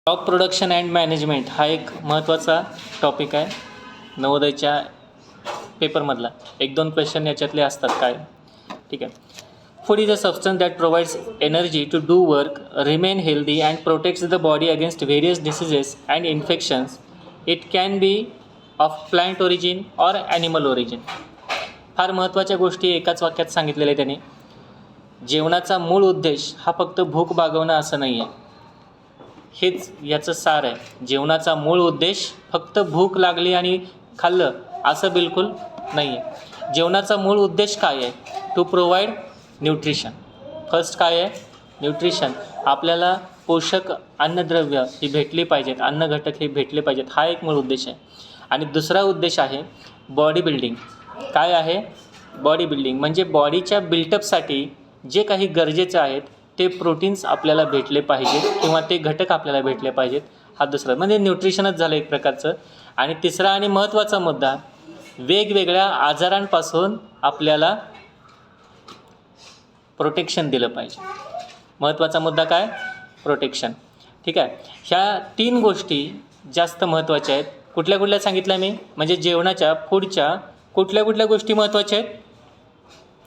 Crop production and management हा एक महत्त्वाचा टॉपिक आहे. नवोदयच्या पेपरमधला 1-2 क्वेश्चन याच्यातले असतात. काय ठीक आहे. Food is a substance that provides energy to do work, remain healthy and protects the body against various diseases and infections. It can be of plant origin or animal origin. फार महत्त्वाच्या गोष्टी एकाच वाक्यात सांगितलेल्या त्याने. जेवणाचा मूळ उद्देश हा फक्त भूक भागवणं असं नाही आहे. हेच याचं सार आहे. जेवणाचा मूळ उद्देश फक्त भूक लागली आणि खाल्लं असं बिलकुल नाही आहे. जेवणाचा मूळ उद्देश काय आहे? To provide nutrition. फर्स्ट काय आहे? न्यूट्रिशन. आपल्याला पोषक अन्नद्रव्य ही भेटली पाहिजेत, अन्न घटक हे भेटले पाहिजेत, हा एक मूळ उद्देश आहे. आणि दुसरा उद्देश आहे बॉडी बिल्डिंग. काय आहे? बॉडी बिल्डिंग म्हणजे बॉडीच्या बिल्टअपसाठी जे काही गरजेचे आहेत ते प्रोटीन्स आपल्याला भेटले पाहिजेत किंवा ते घटक आपल्याला भेटले पाहिजेत. हा दुसरा म्हणजे न्यूट्रिशनच झालं एक प्रकारचं. आणि तिसरा आणि महत्त्वाचा मुद्दा, वेगवेगळ्या आजारांपासून आपल्याला प्रोटेक्शन दिलं पाहिजे. महत्त्वाचा मुद्दा काय? प्रोटेक्शन. ठीक आहे. ह्या 3 गोष्टी जास्त महत्त्वाच्या आहेत. कुठल्या कुठल्या सांगितल्या मी? म्हणजे जेवणाच्या फूडच्या कुठल्या कुठल्या गोष्टी महत्त्वाच्या आहेत?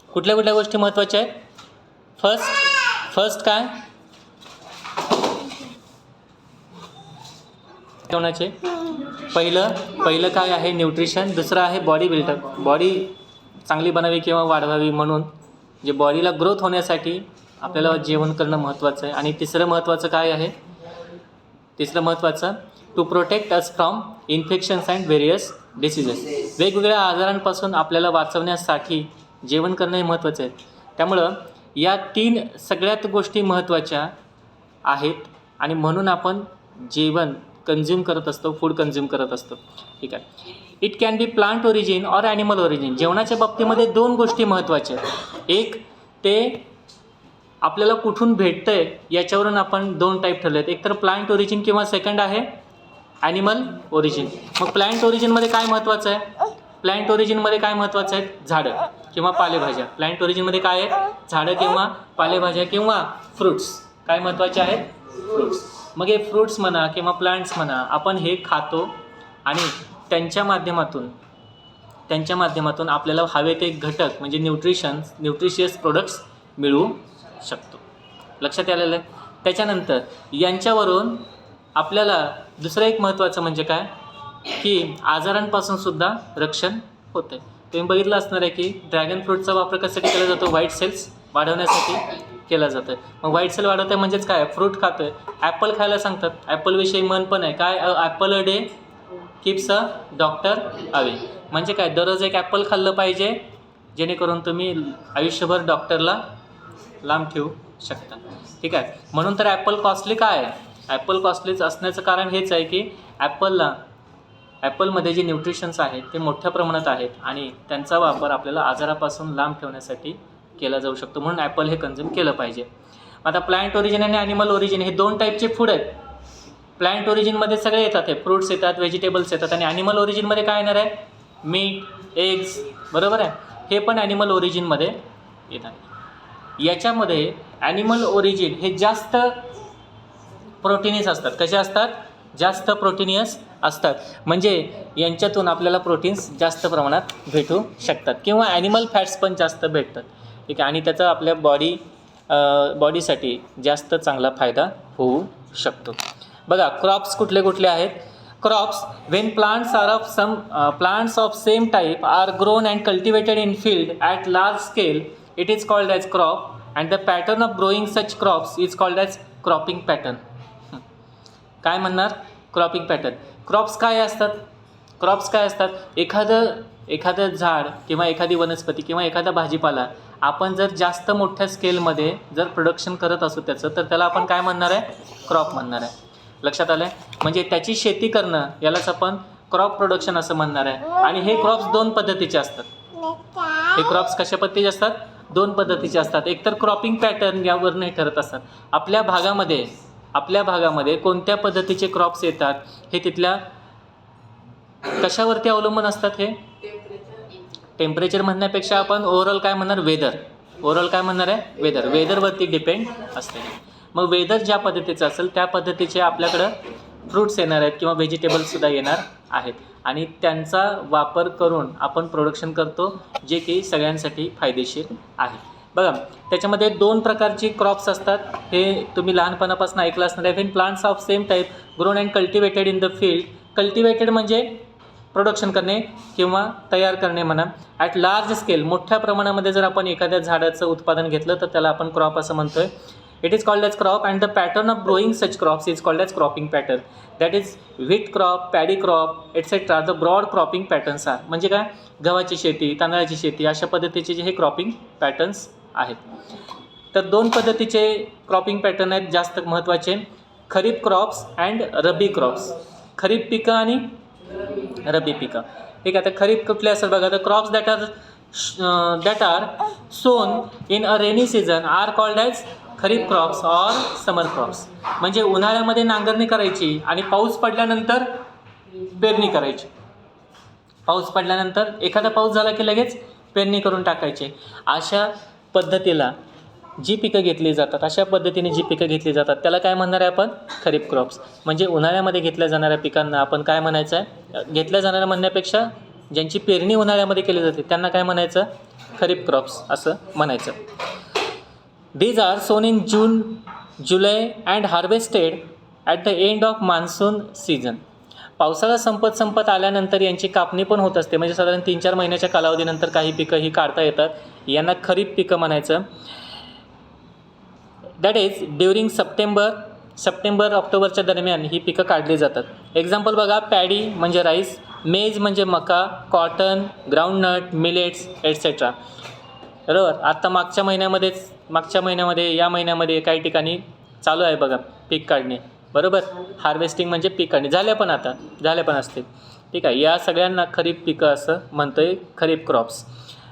कुठल्या कुठल्या गोष्टी महत्त्वाच्या आहेत? फर्स्ट काय? जेवणाचे पहिलं काय आहे? न्यूट्रिशन. दुसरं आहे बॉडी बिल्डअप. बॉडी चांगली बनावी किंवा वाढवावी म्हणून जे बॉडीला ग्रोथ होण्यासाठी आपल्याला जेवण करणं महत्त्वाचं आहे. आणि तिसरं महत्त्वाचं काय आहे? तिसरं महत्त्वाचं to protect us from infections and various diseases. वेगवेगळ्या आजारांपासून आपल्याला वाचवण्यासाठी जेवण करणं हे महत्त्वाचं आहे. त्यामुळं या 3 सगळ्यात गोष्टी महत्त्वाच्या आहेत आणि म्हणून आपण जेवण कन्झ्युम करत असतो, फूड कन्झ्युम करत असतो. ठीक आहे. It can B plant origin or animal origin. जेवणाच्या बाबतीमध्ये 2 गोष्टी महत्त्वाच्या आहेत. एक, ते आपल्याला कुठून भेटतं आहे याच्यावरून आपण 2 टाईप ठरले आहेत. एक तर प्लांट ओरिजिन किंवा सेकंड आहे ॲनिमल ओरिजिन. मग प्लांट ओरिजिनमध्ये काय महत्त्वाचं आहे? प्लांट ओरिजिनमध्ये काय महत्त्वाचं आहे? झाडं किंवा पालेभाज्या. प्लांट ओरिजिनमध्ये काय आहेत? झाडं किंवा पालेभाज्या किंवा फ्रूट्स. काय महत्त्वाचे आहेत? फ्रूट्स. मग हे फ्रूट्स म्हणा किंवा प्लांट्स म्हणा, आपण हे खातो आणि त्यांच्या माध्यमातून आपल्याला हवे ते घटक म्हणजे न्यूट्रिशियस प्रोडक्ट्स मिळवू शकतो. लक्षात आलेलं आहे? त्याच्यानंतर यांच्यावरून आपल्याला दुसरं एक महत्त्वाचं म्हणजे काय की आजारांपासून सुद्धा रक्षण होतं. तुम्ही बघितलं असणार आहे की ड्रॅगन फ्रूटचा वापर कशासाठी केला जातो? व्हाईट सेल्स वाढवण्यासाठी केला जातो आहे. मग व्हाईट सेल वाढवत आहे म्हणजेच काय? फ्रूट खातो आहे. ॲपल खायला सांगतात. ॲपलविषयी म्हण पण आहे काय? Apple a day keeps a doctor away. म्हणजे काय? दररोज एक ॲपल खाल्लं पाहिजे जेणेकरून तुम्ही आयुष्यभर डॉक्टरला लांब ठेवू शकता. ठीक आहे. म्हणून तर ॲपल कॉस्टली काय आहे? ॲपल कॉस्टलीच असण्याचं कारण हेच आहे की ॲपलमध्ये जे न्यूट्रिशन्स आहेत ते मोठ्या प्रमाणात आहेत आणि त्यांचा वापर आपल्याला आजारापासून लांब ठेवण्यासाठी केला जाऊ शकतो. म्हणून ॲपल हे कन्झ्युम केलं पाहिजे. आता प्लांट ओरिजिन आणि ॲनिमल ओरिजिन हे 2 टाईपचे फूड आहेत. प्लांट ओरिजिनमध्ये सगळे येतात, हे फ्रूट्स येतात, व्हेजिटेबल्स येतात. आणि ॲनिमल ओरिजिनमध्ये काय येणार आहे? Meat, eggs. बरोबर आहे. हे पण ॲनिमल ओरिजिनमध्ये येतात. याच्यामध्ये ॲनिमल ओरिजिन हे जास्त प्रोटीनियस असतात. कसे असतात? जास्त प्रोटीनियस असतात. म्हणजे यांच्यातून आपल्याला प्रोटीन्स जास्त प्रमाणात भेटू शकतात किंवा ॲनिमल फॅट्स पण जास्त भेटतात. ठीक आहे. आणि त्याचा आपल्या बॉडीसाठी जास्त चांगला फायदा होऊ शकतो. बघा क्रॉप्स कुठले कुठले आहेत? Crops when plants of same type are grown and cultivated in field at large scale it is called as crop and the pattern of growing such crops is called as cropping pattern. काय म्हणणार? Cropping pattern. Crops काय असतात? एखादं झाड किंवा एखादी वनस्पती किंवा एखादा भाजीपाला आपण जर जास्त मोठ्या स्केलमध्ये जर प्रोडक्शन करत असू त्याचं, तर त्याला आपण काय म्हणणार आहे? क्रॉप म्हणणार आहे. लक्षात आलं आहे? म्हणजे त्याची शेती करणं यालाच आपण क्रॉप प्रोडक्शन असं म्हणणार आहे. आणि हे क्रॉप्स 2 पद्धतीचे असतात. हे क्रॉप्स कशा पद्धतीचे असतात? 2 पद्धतीचे असतात. एकतर क्रॉपिंग पॅटर्न यावरून हे ठरत असतात. आपल्या भागामध्ये कोणत्या पद्धतीचे क्रॉप्स येतात हे तिथल्या कशावरती अवलंबून असतात? हे टेम्परेचर म्हणण्यापेक्षा आपण ओव्हरऑल काय म्हणणार? वेदर. वेदरवरती डिपेंड असते. मग वेदर ज्या पद्धतीचं असेल त्या पद्धतीचे आपल्याकडं फ्रूट्स येणार आहेत किंवा व्हेजिटेबल्ससुद्धा येणार आहेत आणि त्यांचा वापर करून आपण प्रोडक्शन करतो, जे की सगळ्यांसाठी फायदेशीर आहे. बघा, त्याच्यामध्ये 2 प्रकारची क्रॉप्स असतात. हे तुम्ही लहानपणापासून ऐकलं असणार आहे. When plants of same type grown and cultivated in the field. Cultivated म्हणजे प्रोडक्शन करणे किंवा तयार करणे म्हणा. ॲट लार्ज स्केल, मोठ्या प्रमाणामध्ये जर आपण एखाद्या झाडाचं उत्पादन घेतलं तर त्याला आपण क्रॉप असं म्हणतोय. It is called as crop and the pattern of growing such crops is called as cropping pattern. That is wheat crop, paddy crop etcetera. The broad cropping patterns are. म्हणजे काय, गव्हाची शेती, तांदळाची शेती, अशा पद्धतीचे जे हे क्रॉपिंग पॅटर्न्स आहेत. तर 2 पद्धतीचे क्रॉपिंग पॅटर्न आहेत जास्त महत्त्वाचे. खरीप क्रॉप्स अँड रबी क्रॉप्स. खरीप पिकं आणि रबी पिकं. ठीक आहे. तर खरीप कुठले असतात बघा. The crops that are sown in a rainy season are called as kharif crops or summer crops. म्हणजे उन्हाळ्यामध्ये नांगरणी करायची आणि पाऊस पडल्यानंतर पेरणी करायची. पाऊस पडल्यानंतर एखादा पाऊस झाला की लगेच पेरणी करून टाकायची. अशा पद्धतीला जी पिकं घेतली जातात, अशा पद्धतीने जी पिकं घेतली जातात त्याला काय म्हणणार आहे आपण, खरीप क्रॉप्स. म्हणजे उन्हाळ्यामध्ये घेतल्या जाणाऱ्या पिकांना आपण काय म्हणायचं आहे, घेतल्या जाणाऱ्या म्हणण्यापेक्षा ज्यांची पेरणी उन्हाळ्यामध्ये केली जाते त्यांना काय म्हणायचं, खरीप क्रॉप्स असं म्हणायचं. These are sown in June, July and harvested at the end of monsoon season. पावसाळा संपत आल्यानंतर यांची कापणी पण होत असते. म्हणजे साधारण 3-4 महिन्याच्या कालावधीनंतर काही पिकं ही काढता येतात. यांना खरीप पिकं म्हणायचं. दॅट इज ड्युरिंग सप्टेंबर ऑक्टोबरच्या दरम्यान ही पिकं काढली जातात. एक्झाम्पल बघा, पॅडी म्हणजे राईस, मेज म्हणजे मका, कॉटन, ग्राउंडनट, मिलेट्स एटसेट्रा. बरोबर. आता मागच्या महिन्यामध्ये या महिन्यामध्ये काही ठिकाणी चालू आहे बघा पीक काढणे. बरोबर. हार्वेस्टिंग म्हणजे पीक काढणे. झाल्या पण असतील. ठीक आहे. या सगळ्यांना खरीप पिकं असं म्हणतोय, खरीप क्रॉप्स.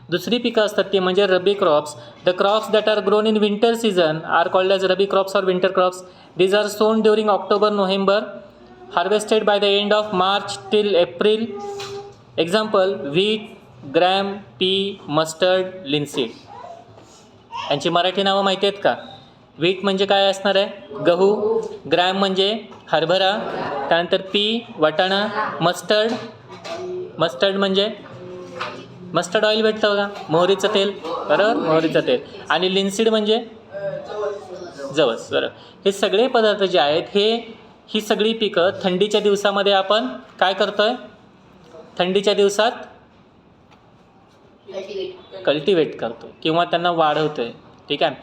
दुसरी पिकं असतात ती म्हणजे rabi crops. The crops that are grown in winter season are called as rabi crops or winter crops. These are sown during October November, harvested by the end of March till April. Example, wheat, gram, pea, mustard, linseed. यांची मराठी नावं माहिती आहेत का? Wheat म्हणजे काय असणार आहे, गहू. ग्रॅम म्हणजे हरभरा. त्यानंतर पी, वाटाणा. मस्टर्ड म्हणजे मस्टर्ड ऑइल भेटतं बघा, मोहरीचं तेल. बरोबर, मोहरीचं तेल. आणि लिनसीड म्हणजे जवस. बरोबर. हे सगळे पदार्थ जे आहेत ही सगळी पिकं थंडीच्या दिवसामध्ये आपण काय करतोय, थंडीच्या दिवसात कल्टिवेट करतो किंवा त्यांना वाढवतोय. ठीक आहे.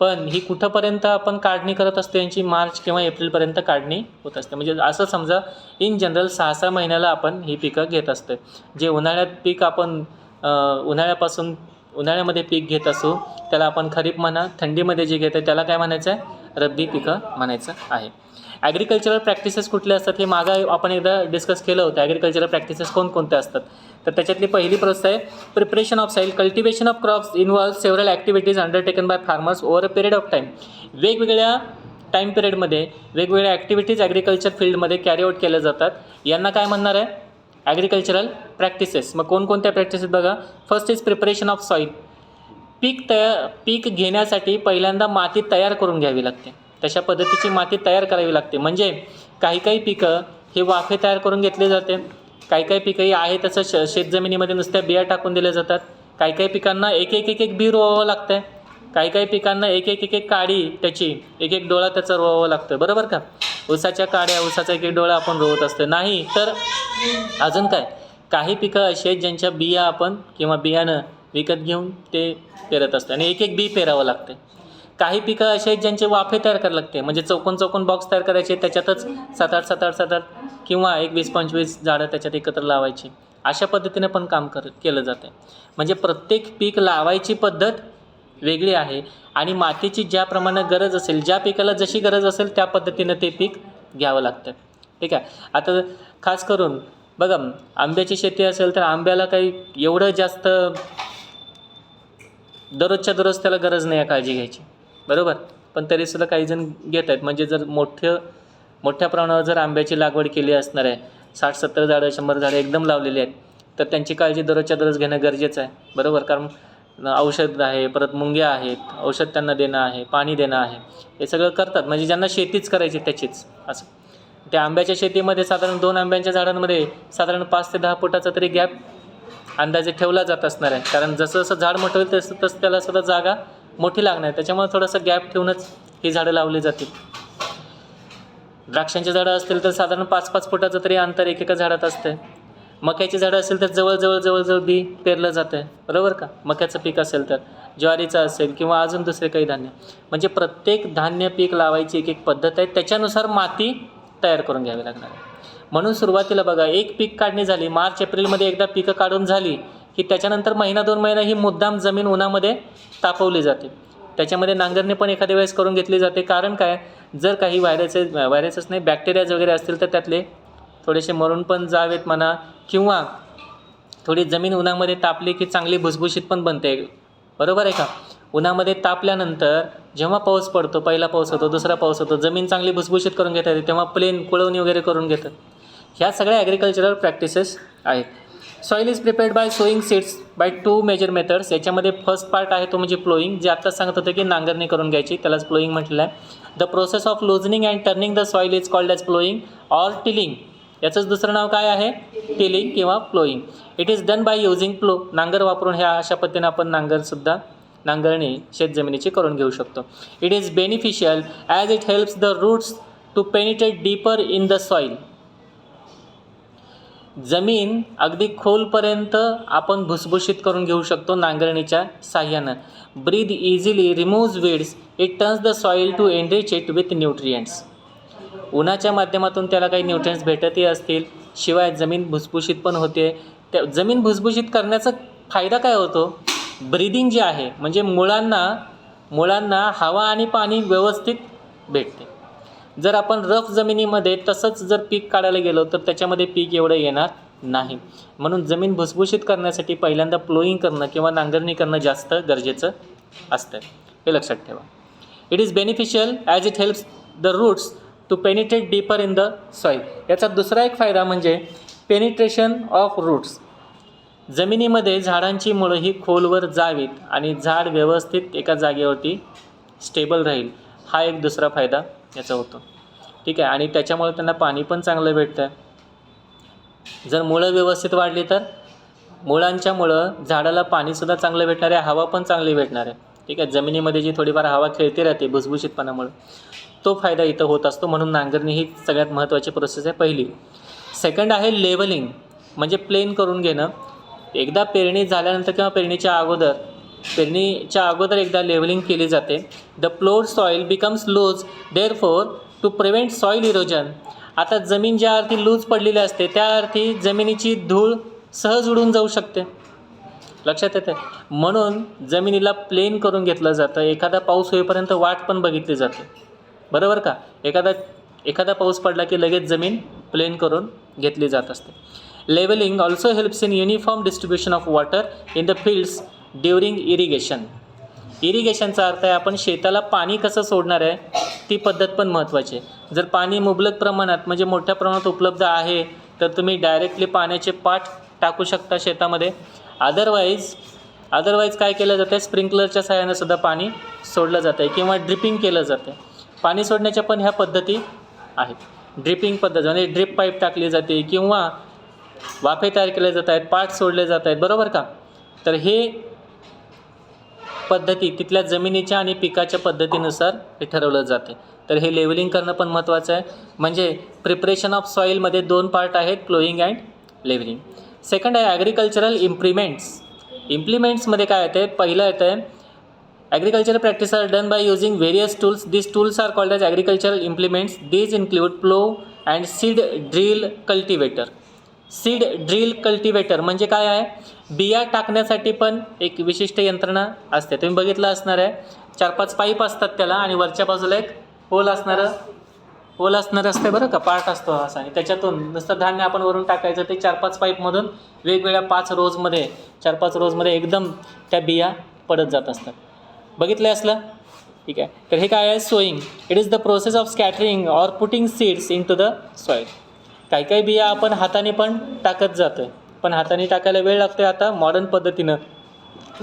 पण ही कुठंपर्यंत आपण काढणी करत असतो, यांची मार्च किंवा एप्रिलपर्यंत काढणी होत असते. म्हणजे असं समजा इन जनरल 6-6 महिन्याला आपण ही पिकं घेत असतो. जे उन्हाळ्यात पीक आपण उन्हाळ्यामध्ये पीक घेत असू त्याला आपण खरीप म्हणा. थंडीमध्ये जे घेतं त्याला काय म्हणायचं आहे, रब्बी पिकं म्हणायचं आहे. ॲग्रिकल्चरल प्रॅक्टिसेस कुठले असतात हे मागं आपण एकदा डिस्कस केलं होतं. ॲग्रिकल्चरल प्रॅक्टिसेस कोणकोणत्या असतात, तर त्याच्यातली पहिली प्रोसेस आहे preparation of soil. Cultivation of crops involve several activities undertaken by farmers over a period of time. वेगवेगळ्या टाईम पिरियडमध्ये वेगवेगळ्या ॲक्टिव्हिटीज ॲग्रिकल्चर फील्डमध्ये कॅरी आउट केल्या जातात. यांना काय म्हणणार आहे, ॲग्रिकल्चरल प्रॅक्टिसेस. मग कोणकोणत्या प्रॅक्टिसेस बघा. First is preparation of soil. पीक घेण्यासाठी पहिल्यांदा माती तयार करून घ्यावी लागते. तशा पद्धतीची माती तयार करावी लागते. म्हणजे काही पिकं हे वाफे तयार करून घेतले जाते. काही पिकंही आहे तसं शेतजमिनीमध्ये नुसत्या बिया टाकून दिल्या जातात. काही पिकांना एक बी रोवावं लागतं आहे. काही पिकांना एक काडी त्याची एक डोळा त्याचा रोवावं लागतं. बरोबर का. ऊसाच्या काड्या, ऊसाचा एक डोळा आपण रोवत असतो. नाही तर अजून काही पिकं अशी आहेत ज्यांच्या बिया आपण किंवा बियाणं विकत घेऊन ते पेरत असतं आणि एक बी पेरावं लागतं. काही पिकं असे आहेत ज्यांचे वाफे तयार करायला लागते. म्हणजे चौकोन बॉक्स तयार करायचे, त्याच्यातच 7-8 किंवा 20-25 झाडं त्याच्यात एकत्र लावायची. अशा पद्धतीने पण काम केलं जातं. म्हणजे प्रत्येक पीक लावायची पद्धत वेगळी आहे आणि मातीची ज्याप्रमाणे गरज असेल, ज्या पिकाला जशी गरज असेल त्या पद्धतीनं ते पीक घ्यावं लागतं. ठीक आहे. आता खास करून बघा, आंब्याची शेती असेल तर आंब्याला काही एवढं जास्त दररोजच्या दररोज त्याला गरज नाही आहे काळजी घ्यायची. बरोबर. पण तरीसुद्धा काही जण घेत आहेत. म्हणजे जर मोठ्या प्रमाणावर जर आंब्याची लागवड केली असणार आहे, 60-70 झाडं 100 झाडं एकदम लावलेली आहेत, तर त्यांची काळजी दररोजच्या दररोज घेणं गरजेचं आहे. बरोबर. कारण औषध आहे, परत मुंग्या आहेत, औषध त्यांना देणं आहे, पाणी देणं आहे, हे सगळं करतात. म्हणजे ज्यांना शेतीच करायची त्याचीच असं. त्या आंब्याच्या शेतीमध्ये साधारण 2 आंब्यांच्या झाडांमध्ये साधारण 5 ते 10 फुटाचा तरी गॅप अंदाजे ठेवला जात असणार आहे. कारण जसं जसं झाड मोठं होईल तसं तसं त्याला सुद्धा जागा मोठी लागणार आहे. त्याच्यामुळे थोडंसं गॅप ठेवूनच ही झाडं लावली जातील. द्राक्षांची झाडं असतील तर साधारण 5-5 फुटाचं तरी अंतर एकेका झाडात असतं. मक्याची झाडं असेल तर जवळ बी पेरलं जातं आहे, बरोबर का. मक्याचं पीक असेल तर, ज्वारीचं असेल किंवा अजून दुसरे काही धान्य. म्हणजे प्रत्येक धान्य पीक लावायची एक पद्धत आहे. त्याच्यानुसार माती तयार करून घ्यावी लागणार आहे. म्हणून सुरुवातीला बघा, एक पीक काढणी झाली, मार्च-एप्रिलमध्ये एकदा पिकं काढून झाली की त्याच्यानंतर 1-2 महिना ही मुद्दाम जमीन उन्हामध्ये तापवली जाते. त्याच्यामध्ये नांगरणी पण एखाद्या वेळेस करून घेतली जाते. कारण काय, जर काही व्हायरसच नाही, बॅक्टेरियाज वगैरे असतील तर त्यातले थोडेसे मरून पण जावेत म्हणा, किंवा थोडी जमीन उन्हामध्ये तापली की चांगली भुसभुशीत पण बनते, बरोबर आहे का. उन्हामध्ये तापल्यानंतर जेव्हा पाऊस पडतो, पहिला पाऊस होतो, दुसरा पाऊस होतो, जमीन चांगली भुसभुशीत करून घेता येते, तेव्हा प्लेन कुळवणी वगैरे करून घेतात. ह्या सगळ्या ॲग्रिकल्चरल प्रॅक्टिसेस आहेत. Soil is prepared by sowing seeds by 2 major methods. याच्यामध्ये फर्स्ट पार्ट आहे तो म्हणजे प्लोईंग, जे आत्ताच सांगत होतं की नांगरणी करून घ्यायची, त्यालाच प्लोईंग म्हटलेलं आहे. The process of loosening and turning the soil is called as ploughing or tilling. याचंच दुसरं नाव काय आहे, टिलिंग किंवा ploughing. It is done by using plough. नांगर वापरून ह्या अशा पद्धतीने आपण नांगरणी शेतजमिनीची करून घेऊ शकतो. It is beneficial as it helps the roots to penetrate deeper in the soil. जमीन अगदी खोलपर्यंत आपण भुसभुशीत करून घेऊ शकतो नांगरणीच्या साह्यानं. Breathe easily, removes weeds, it turns the soil to enrich it with nutrients. उन्हाच्या माध्यमातून त्याला काही न्यूट्रियंट्स भेटतही असतील, शिवाय जमीन भुसभुशीत पण होते. त्या जमीन भुसभुशीत करण्याचा फायदा काय होतो, ब्रीदिंग जे आहे, म्हणजे मुळांना हवा आणि पाणी व्यवस्थित भेटते. जर आपण रफ जमिनीमध्ये तसंच जर पीक काढायला गेलो तर त्याच्यामध्ये पीक एवढं येणार नाही. म्हणून जमीन भुसभुशीत करण्यासाठी पहिल्यांदा प्लोईंग करणं किंवा नांगरणी करणं जास्त गरजेचं असतं, हे लक्षात ठेवा. It is beneficial as it helps the roots to penetrate deeper in the soil. याचा दुसरा एक फायदा म्हणजे पेनिट्रेशन ऑफ रूट्स. जमिनीमध्ये झाडांची मुळं ही खोलवर जावीत आणि झाड व्यवस्थित एका जागेवरती स्टेबल राहील, हा एक दुसरा फायदा याचा होतो. ठीक आहे. आणि त्याच्यामुळे त्यांना पाणी पण चांगलं भेटतं. जर मुळं व्यवस्थित वाढली तर मुळांच्यामुळं झाडाला पाणीसुद्धा चांगलं भेटणार आहे, हवा पण चांगली भेटणार आहे. ठीक आहे. जमिनीमध्ये जी थोडीफार हवा खेळती राहते भुसभुशीतपणामुळं, तो फायदा इथं होत असतो. म्हणून नांगरणी ही सगळ्यात महत्त्वाची प्रोसेस आहे पहिली. सेकंड आहे लेवलिंग, म्हणजे प्लेन करून घेणं. एकदा पेरणी झाल्यानंतर किंवा पेरणीच्या अगोदर एकदा लेवलिंग केली जाते. The ploughed soil becomes loose therefore to prevent soil erosion. आता जमीन ज्या अर्थी लूज पडलेली असते त्या अर्थी जमिनीची धूळ सहज उडून जाऊ शकते, लक्षात येते. म्हणून जमिनीला प्लेन करून घेतलं जातं. एखादा पाऊस होईपर्यंत वाट पण बघितली जाते, बरोबर का. एखादा पाऊस पडला की लगेच जमीन प्लेन करून घेतली जात असते. Levelling also helps in uniform distribution of water in the fields during irrigation. इरिगेशनचा अर्थ आहे आपण शेताला पाणी कसं सोडणार आहे, ती पद्धत पण महत्त्वाची आहे. जर पाणी मुबलक प्रमाणात म्हणजे मोठ्या प्रमाणात उपलब्ध आहे तर तुम्ही डायरेक्टली पाण्याचे पाट टाकू शकता शेतामध्ये. अदरवाईज काय केलं जातं, स्प्रिंकलरच्या सहाय्याने सुद्धा पाणी सोडलं जातं आहे किंवा ड्रिपिंग केलं जातं. पाणी सोडण्याच्या पण ह्या पद्धती आहेत. ड्रिपिंग पद्धत म्हणजे ड्रिप पाईप टाकली जाते किंवा वाफे तयार केले जात आहेत, पाट सोडले जात आहेत, बरोबर का. तर हे पद्धती तिथल्या जमिनीच्या आणि पिकाच्या पद्धतीनुसार हे ठरवलं जाते. तर हे लेवलिंग करणं पण महत्त्वाचं आहे. म्हणजे प्रिपरेशन ऑफ सॉईलमध्ये 2 पार्ट आहेत, प्लोईंग अँड लेवलिंग. सेकंड आहे ॲग्रिकल्चरल इम्प्लिमेंट्समध्ये काय येतं, पहिलं येतं आहे agricultural practice are done by using various tools. This tools are called as agricultural implements. These include plough and seed drill cultivator. Seed drill cultivator म्हणजे काय आहे, बिया टाकण्यासाठी पण एक विशिष्ट यंत्रणा असते. तुम्ही बघितलं असणार आहे, 4-5 पाईप असतात त्याला आणि वरच्या बाजूला एक होल असणारं असते, बरं का, पार्ट असतो असा. आणि त्याच्यातून नुसतं धान्य आपण वरून टाकायचं. ते 4-5 पाईपमधून वेगवेगळ्या 4-5 रोजमध्ये एकदम त्या बिया पडत जात असतात. बघितलं असलं, ठीक आहे. तर हे काय आहे, sowing. It is the process of scattering or putting seeds into the soil. काही बिया आपण हाताने पण टाकत जातो, पण हाताने टाकायला वेळ लागतो. आता मॉडर्न पद्धतीनं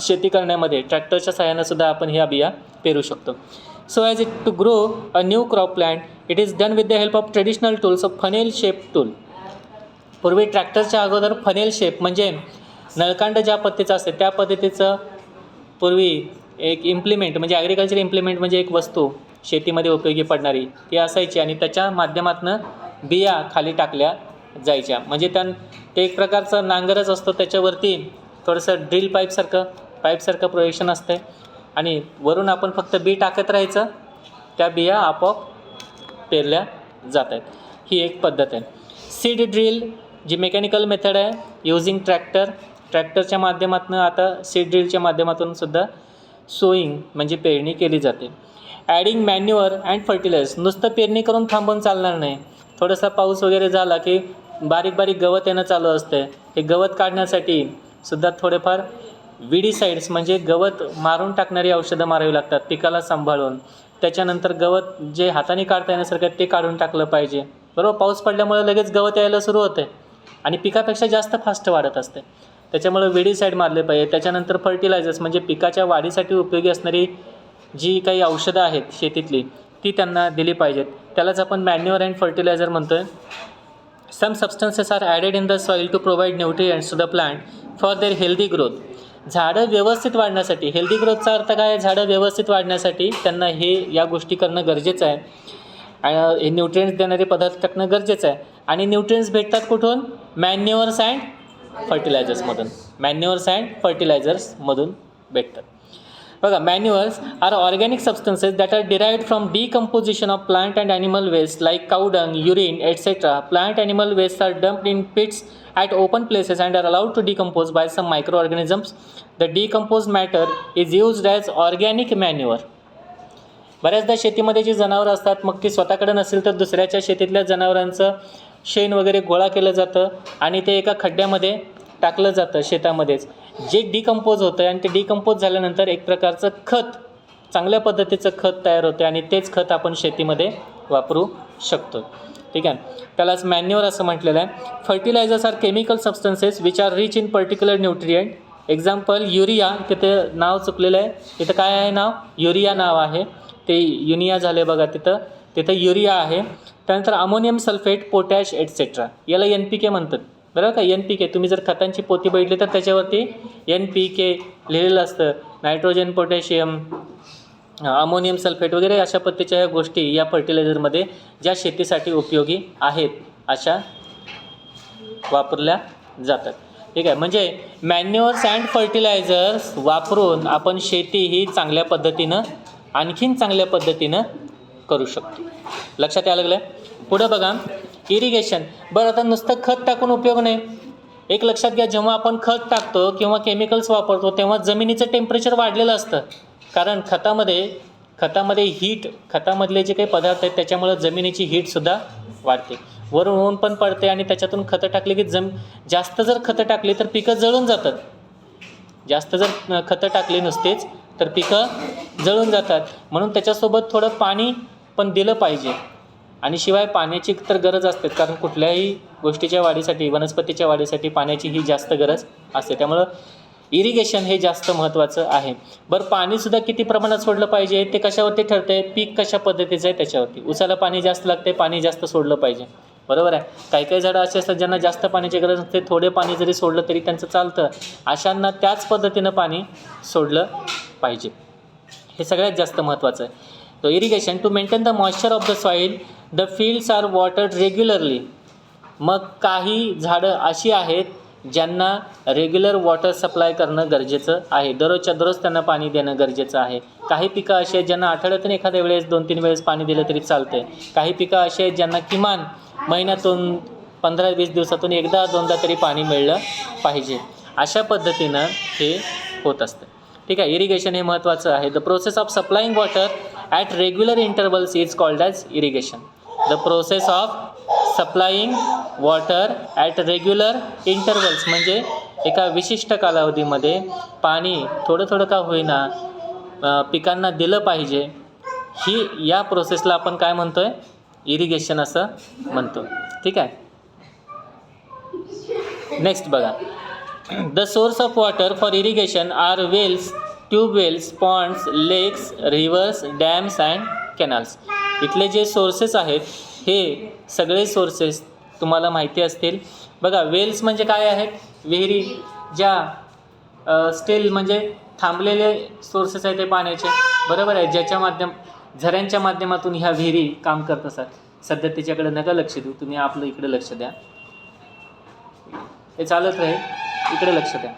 शेती करण्यामध्ये ट्रॅक्टरच्या सहाय्यानं सुद्धा आपण ह्या बिया पेरू शकतो. So as it to grow a new crop plant it is done with the help of traditional tools of funnel shape tool. पूर्वी ट्रॅक्टरच्या अगोदर फनेल शेप म्हणजे नळकांड ज्या पद्धतीचं असते त्या पद्धतीचं पूर्वी एक इम्प्लिमेंट म्हणजे ॲग्रिकल्चर इम्प्लिमेंट म्हणजे एक वस्तू शेतीमध्ये उपयोगी पडणारी ती असायची आणि त्याच्या माध्यमातून बिया खाली टाकल्या जायच्या. म्हणजे ते एक प्रकारचं नांगरच असतो, त्याच्यावरती थोडंसं ड्रिल पाईपसारखं प्रोजेक्शन असते आणि वरून आपण फक्त बी टाकत राहायचं, त्या बिया आपोआप पेरल्या जात आहेत. ही एक पद्धत आहे. सीड ड्रिल जी मेकॅनिकल मेथड आहे युजिंग ट्रॅक्टरच्या माध्यमातून आता सीड ड्रिलच्या माध्यमातून सुद्धा सोईंग म्हणजे पेरणी केली जाते. ॲडिंग मॅन्युअर अँड फर्टिलायझर, नुसतं पेरणी करून थांबून चालणार नाही. थोडासा पाऊस वगैरे झाला की बारीक गवत येणं चालू असते. हे गवत काढण्यासाठी सुद्धा थोडेफार विडीसाईड्स म्हणजे गवत मारून टाकणारी औषधं मारावी लागतात पिकाला सांभाळून. त्याच्यानंतर गवत जे हाताने काढता येण्यासारखं ते काढून टाकलं पाहिजे. बरोबर, पाऊस पडल्यामुळे लगेच गवत यायला सुरू होते आणि पिकापेक्षा जास्त फास्ट वाढत असते, त्याच्यामुळे विडीसाईड मारले पाहिजे. त्याच्यानंतर फर्टिलायझर्स म्हणजे पिकाच्या वाढीसाठी उपयोगी असणारी जी काही औषधं आहेत शेतीतली ती त्यांना दिली पाहिजेत. त्यालाच आपण मॅन्युअर अँड फर्टिलायझर म्हणतो आहे. Some substances are added in the soil to provide nutrients to the plant for their healthy growth. झाडं व्यवस्थित वाढण्यासाठी, हेल्दी ग्रोथचा अर्थ काय आहे, झाडं व्यवस्थित वाढण्यासाठी त्यांना या गोष्टी करणं गरजेचं आहे. हे न्यूट्रिएंट्स देणारे पदार्थ टाकणं गरजेचं आहे. आणि न्यूट्रिएंट्स भेटतात कुठून? मॅन्युअर्स अँड फर्टिलायझर्समधून भेटतात. बघा, manures are organic substances that are derived from decomposition of plant and animal waste like cow dung, urine etcetera. Plant animal waste are dumped in pits at open places and are allowed to decompose by some microorganisms. The decomposed matter is used as organic manure. बऱ्याचदा शेतीमध्ये जी जनावरं असतात मग ती स्वतःकडे नसेल तर दुसऱ्याच्या शेतीतल्या जनावरांचं शेण वगैरे गोळा केलं जातं आणि ते एका खड्ड्यामध्ये टाकलं जातं शेतामध्येच, जे डिकम्पोज होतं आणि ते डिकम्पोज झाल्यानंतर एक प्रकारचं खत, चांगल्या पद्धतीचं खत तयार होते आणि तेच खत आपण शेतीमध्ये वापरू शकतो. ठीक आहे, त्यालाच मॅन्युअर असं म्हटलेलं आहे. Fertilizers are chemical substances which are rich in particular nutrient. Example urea, तिथे नाव चुकलेलं आहे, तिथं काय आहे नाव? युरिया नाव आहे, ते युनिया झाले बघा, तिथं युरिया आहे. त्यानंतर अमोनियम सल्फेट, पोटॅश एटसेट्रा, याला NPK म्हणतात. बरोबर का? NPK, तुम्ही जर खतांची पोती बघितली तर त्याच्यावरती NPK लिहिलेलं असतं. नायट्रोजन, पोटॅशियम, अमोनियम सल्फेट वगैरे अशा पद्धतीच्या गोष्टी या फर्टिलायझरमध्ये ज्या शेतीसाठी उपयोगी आहेत अशा वापरल्या जातात. ठीक आहे, म्हणजे मॅन्युअर्स अँड फर्टिलायझर्स वापरून आपण शेती ही आणखीन चांगल्या पद्धतीनं करू शकतो. लक्षात यायला लागलं? पुढं बघा, इरिगेशन. बरं, आता नुसतं खत टाकून उपयोग नाही. एक लक्षात घ्या, जेव्हा आपण खत टाकतो किंवा केमिकल्स वापरतो तेव्हा जमिनीचं टेम्परेचर वाढलेलं असतं. कारण खतामध्ये हीट, खतामधले जे काही पदार्थ आहेत त्याच्यामुळे जमिनीची हीटसुद्धा वाढते, वरून ऊन पण पडते आणि त्याच्यातून खतं टाकली की जास्त जर खतं टाकली तर पिकं जळून जातात. जास्त जर खतं टाकली नुसतेच तर पिकं जळून जातात. म्हणून त्याच्यासोबत थोडं पाणी पण दिलं पाहिजे. आणि शिवाय पाण्याची तर गरज असते, कारण कुठल्याही गोष्टीच्या वाढीसाठी, वनस्पतीच्या वाढीसाठी पाण्याची ही जास्त गरज असते. त्यामुळं इरिगेशन हे जास्त महत्त्वाचं आहे. बरं, पाणीसुद्धा किती प्रमाणात सोडलं पाहिजे ते कशावरती ठरतं आहे? पीक कशा पद्धतीचं आहे त्याच्यावरती. उसाला पाणी जास्त लागते, पाणी जास्त सोडलं पाहिजे. बरोबर आहे. काही झाडं असे असतात ज्यांना जास्त पाण्याची गरज नसते, थोडे पाणी जरी सोडलं तरी त्यांचं चालतं. अशांना त्याच पद्धतीनं पाणी सोडलं पाहिजे. हे सगळ्यात जास्त महत्त्वाचं आहे. तो irrigation to maintain the moisture of the soil, the fields are watered regularly. मग काही झाडं अशी आहेत ज्यांना रेग्युलर वॉटर सप्लाय करणं गरजेचं आहे, दररोजच्या दररोज त्यांना पाणी देणं गरजेचं आहे. काही पिकं अशी आहेत ज्यांना आठवड्यातून एखाद्या वेळेस 2-3 वेळेस पाणी दिलं तरी चालतं. काही पिकं अशी आहेत ज्यांना किमान महिन्यातून 15-20 दिवसातून एकदा दोनदा तरी पाणी मिळलं पाहिजे. अशा पद्धतीनं हे होत असतं. ठीक आहे, इरिगेशन हे महत्त्वाचं आहे. The process of supplying water at regular intervals is called as irrigation. The process of supplying water at regular intervals म्हणजे एका विशिष्ट कालावधीमध्ये पाणी थोडं का होईना पिकांना दिलं पाहिजे. या प्रोसेसला आपण काय म्हणतो आहे? इरिगेशन असं म्हणतो. ठीक आहे, नेक्स्ट बघा, the source of water for irrigation are wells, tubewells, ponds, lakes, rivers, dams and canals. इथले जे सोर्सेस आहेत हे सगळे सोर्सेस तुम्हाला माहिती असतील. बघा, वेल्स म्हणजे काय आहेत? विहिरी, ज्या स्टील म्हणजे थांबलेले सोर्सेस आहेत ते पाण्याचे, बरोबर आहे, ज्याच्या झऱ्यांच्या माध्यमातून ह्या विहिरी काम करत असतात. सध्या त्याच्याकडे नका लक्ष देऊ, तुम्ही आपलं इकडे लक्ष द्या, हे चालत राहील, इकडे लक्ष द्या.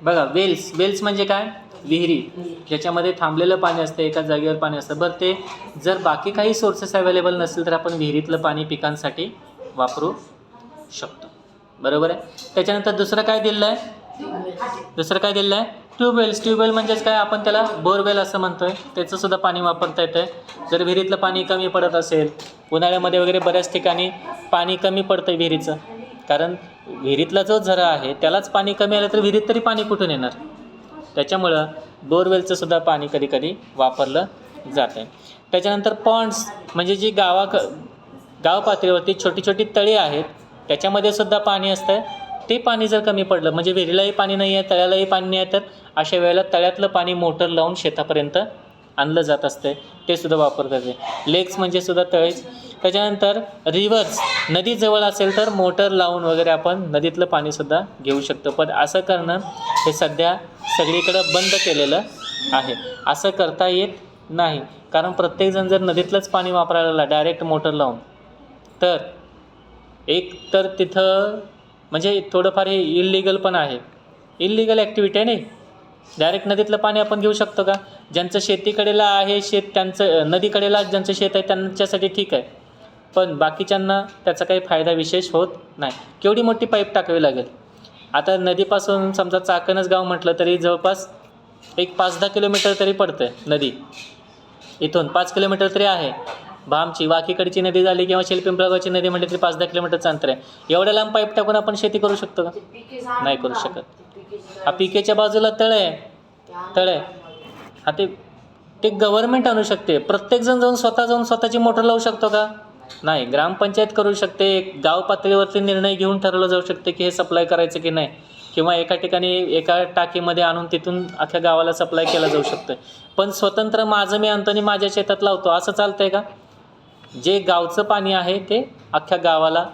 बघा, वेल्स म्हणजे काय? विहिरी, ज्याच्यामध्ये थांबलेलं पाणी असतं, एका जागेवर पाणी असतं. बरं, ते जर बाकी काही सोर्सेस अवेलेबल नसतील तर आपण विहिरीतलं पाणी पिकांसाठी वापरू शकतो, बरोबर आहे. त्याच्यानंतर दुसरं काय दिलं आहे? ट्यूबवेल म्हणजेच काय? आपण त्याला बोरवेल असं म्हणतोय. त्याचंसुद्धा पाणी वापरता येतं. जर विहिरीतलं पाणी कमी पडत असेल, उन्हाळ्यामध्ये वगैरे बऱ्याच ठिकाणी पाणी कमी पडतं विहिरीचं, कारण विहिरीतला जो झरा आहे त्यालाच पाणी कमी आलं तर विहिरीत तरी पाणी कुठून येणार? त्याच्यामुळं बोरवेलचं सुद्धा पाणी कधी कधी वापरलं जातं आहे. त्याच्यानंतर पॉन्ड्स म्हणजे जी गाव पातळीवरती छोटी छोटी तळी आहेत त्याच्यामध्ये सुद्धा पाणी असतं. ते पाणी जर कमी पडलं, म्हणजे विहिरीलाही पाणी नाही आहे, तळ्यालाही पाणी नाही आहे, तर अशा वेळेला तळ्यातलं पाणी मोटर लावून शेतापर्यंत आणलं जात असते, ते सुद्धा वापरतात आहे. लेक्स म्हणजे सुद्धा तळेच. त्याच्यानंतर रिव्हर्स, नदी जवळ असेल तर मोटर लावून वगैरे आपण नदीतलं पाणीसुद्धा घेऊ शकतो. पण असं करणं हे सध्या सगळीकडं बंद केलेलं आहे. असं करता येत नाही, कारण प्रत्येकजण जर नदीतलंच पाणी वापरायला लागला डायरेक्ट मोटर लावून, तर एक तर तिथं म्हणजे थोडंफार हे इल्लिगल पण आहे, इल्लिगल ॲक्टिव्हिटी आहे. नाही, डायरेक्ट नदीतलं पाणी आपण घेऊ शकतो का? ज्यांचं शेतीकडेला आहे शेत, त्यांचं नदीकडेला ज्यांचं शेत आहे त्यांच्यासाठी ठीक आहे, पण बाकीच्यांना त्याचा काही फायदा विशेष होत नाही. केवढी मोठी पाईप टाकावी लागेल? आता नदीपासून समजा चाकणच गाव म्हटलं तरी जवळपास एक 5-10 किलोमीटर तरी पडतं आहे नदी. इथून 5 किलोमीटर तरी आहे. भामची वाकीकडची नदी झाली किंवा शिलपिंपळगावची नदी म्हटली तरी 10-10 किलोमीटरचं अंतर आहे. एवढ्या लांब पाईप टाकून आपण शेती करू शकतो का? नाही करू शकत. हा पिकेच्या बाजूला तळ आहे, हा ते गव्हर्नमेंट आणू शकते. प्रत्येकजण जाऊन स्वतःची मोटर लावू शकतो का? नाही. ग्रामपंचायत करू शकते, गाव पातळीवरती निर्णय घेऊन ठरवलं जाऊ शकते की हे सप्लाय करायचं की नाही, किंवा एका ठिकाणी एका टाकीमध्ये आणून तिथून अख्ख्या गावाला सप्लाय केला जाऊ शकतो. पण स्वतंत्र माझं मी आणतो आणि माझ्या शेतात लावतो असं चालतंय का? जे गावचं पाणी आहे ते अख्ख्या गावाला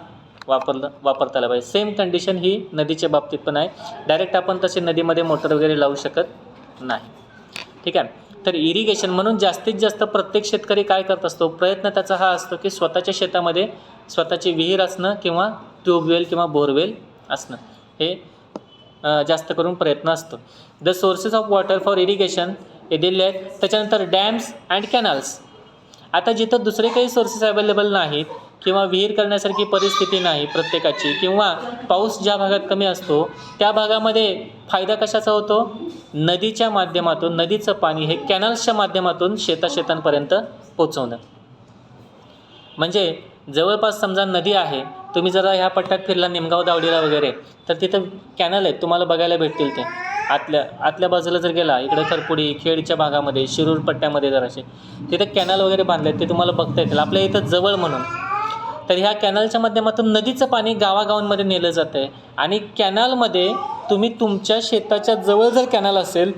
वापरता आलं पाहिजे. सेम कंडिशन ही नदीच्या बाबतीत पण आहे. डायरेक्ट आपण तसे नदीमध्ये मोटर वगैरे लावू शकत नाही, ठीक आहे. तर इरिगेशन म्हणून जास्तीत जास्त प्रत्येक शेतकरी काय करत असतो? प्रयत्न त्याचा हा असतो की स्वतःच्या शेतामध्ये स्वतःची विहीर असणं किंवा ट्यूबवेल किंवा बोरवेल असणं, हे जास्त करून प्रयत्न असतो. The sources of water for irrigation हे दिले आहेत. त्याच्यानंतर डॅम्स अँड कॅनल्स. आता जिथं दुसरे काही सोर्सेस अवेलेबल नाहीत किंवा विहीर करण्यासारखी परिस्थिती नाही प्रत्येकाची, किंवा पाऊस ज्या भागात कमी असतो त्या भागामध्ये फायदा कशाचा होतो? नदीच्या माध्यमातून, नदीचं पाणी हे कॅनल्सच्या माध्यमातून शेतांपर्यंत पोचवणं. म्हणजे जवळपास समजा नदी आहे, तुम्ही जरा ह्या पट्ट्यात फिरला निमगाव दावडीला वगैरे, तर तिथं कॅनल आहेत तुम्हाला बघायला भेटतील. ते आतल्या बाजूला जर गेला, इकडे खरपुडी खेडच्या भागामध्ये, शिरूर पट्ट्यामध्ये जर असे तिथे कॅनल वगैरे बांधले ते तुम्हाला बघता येतील आपल्या इथं जवळ म्हणून. तर ह्या कॅनलच्या माध्यमातून नदीचं पाणी गावागावांमध्ये नेलं जातं आहे. आणि कॅनलमध्ये तुम्ही तुमच्या शेताच्या जवळ जर कॅनल असेल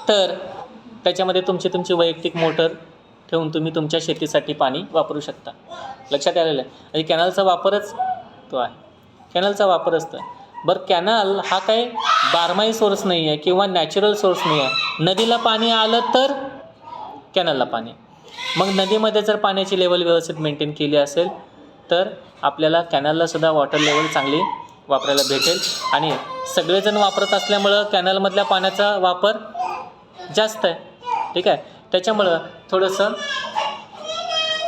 तर त्याच्यामध्ये तुमची वैयक्तिक मोटर ठेवून तुम्ही तुमच्या शेतीसाठी पाणी वापरू शकता. लक्षात आलेलं आहे? आणि कॅनलचा वापरच तो आहे, कॅनलचा वापरच तो आहे. बरं, कॅनल हा काही बारमाही सोर्स नाही आहे किंवा नॅचरल सोर्स नाही आहे. नदीला पाणी आलं तर कॅनलला पाणी. मग नदीमध्ये जर पाण्याची लेवल व्यवस्थित मेंटेन केली असेल तर आपल्याला कॅनललासुद्धा वॉटर लेवल चांगली वापरायला भेटेल. आणि सगळेजण वापरत असल्यामुळं कॅनलमधल्या पाण्याचा वापर जास्त आहे, ठीक आहे. त्याच्यामुळं थोडंसं